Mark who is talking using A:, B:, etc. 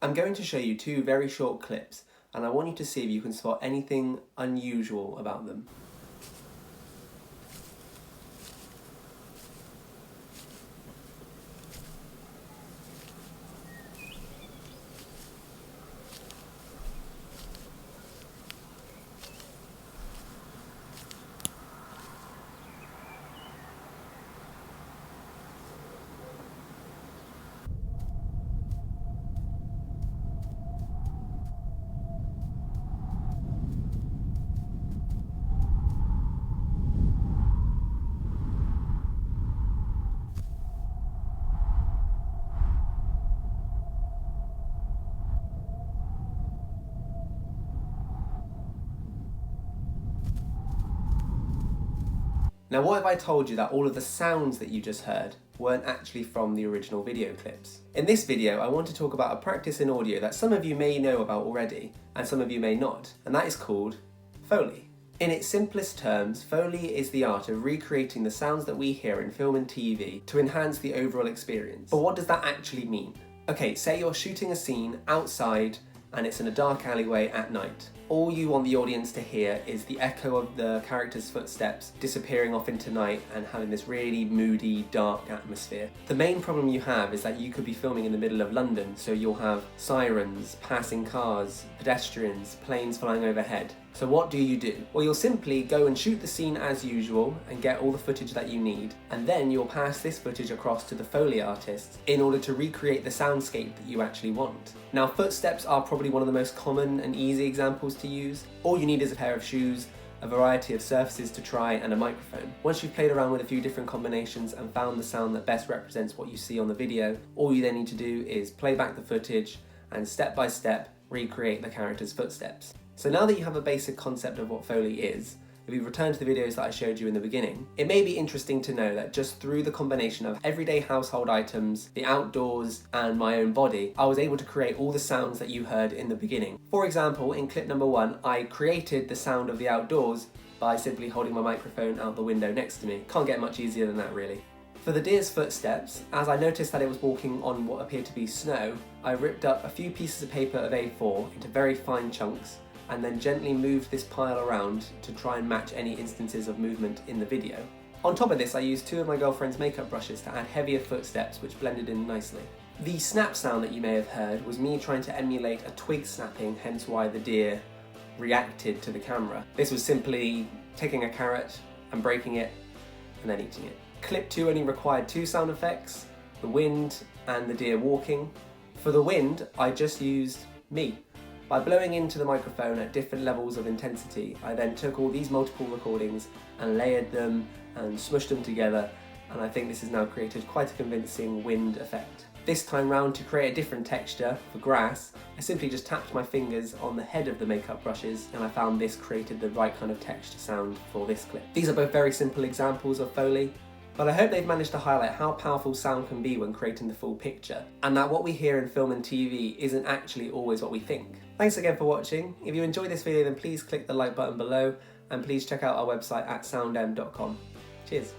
A: I'm going to show you two very short clips, and I want you to see if you can spot anything unusual about them. Now, what if I told you that all of the sounds that you just heard weren't actually from the original video clips? In this video, I want to talk about a practice in audio that some of you may know about already, and some of you may not, and that is called Foley. In its simplest terms, Foley is the art of recreating the sounds that we hear in film and TV to enhance the overall experience. But what does that actually mean? Okay, say you're shooting a scene outside and it's in a dark alleyway at night. All you want the audience to hear is the echo of the character's footsteps disappearing off into night and having this really moody, dark atmosphere. The main problem you have is that you could be filming in the middle of London, so you'll have sirens, passing cars, pedestrians, planes flying overhead. So what do? Well, you'll simply go and shoot the scene as usual and get all the footage that you need, and then you'll pass this footage across to the Foley artists in order to recreate the soundscape that you actually want. Now, footsteps are probably one of the most common and easy examples to use. All you need is a pair of shoes, a variety of surfaces to try, and a microphone. Once you've played around with a few different combinations and found the sound that best represents what you see on the video, all you then need to do is play back the footage and step by step recreate the character's footsteps. So now that you have a basic concept of what Foley is, if we return to the videos that I showed you in the beginning, it may be interesting to know that just through the combination of everyday household items, the outdoors, and my own body, I was able to create all the sounds that you heard in the beginning. For example, in clip number 1, I created the sound of the outdoors by simply holding my microphone out the window next to me. Can't get much easier than that, really. For the deer's footsteps, as I noticed that it was walking on what appeared to be snow, I ripped up a few pieces of paper of A4 into very fine chunks and then gently moved this pile around to try and match any instances of movement in the video. On top of this, I used 2 of my girlfriend's makeup brushes to add heavier footsteps which blended in nicely. The snap sound that you may have heard was me trying to emulate a twig snapping, hence why the deer reacted to the camera. This was simply taking a carrot and breaking it and then eating it. Clip 2 only required 2 sound effects, the wind and the deer walking. For the wind, I just used me. By blowing into the microphone at different levels of intensity, I then took all these multiple recordings and layered them and smushed them together, and I think this has now created quite a convincing wind effect. This time round, to create a different texture for grass, I simply just tapped my fingers on the head of the makeup brushes and I found this created the right kind of texture sound for this clip. These are both very simple examples of Foley, but I hope they've managed to highlight how powerful sound can be when creating the full picture, and that what we hear in film and TV isn't actually always what we think. Thanks again for watching. If you enjoyed this video, then please click the like button below, and please check out our website at soundm.com. Cheers.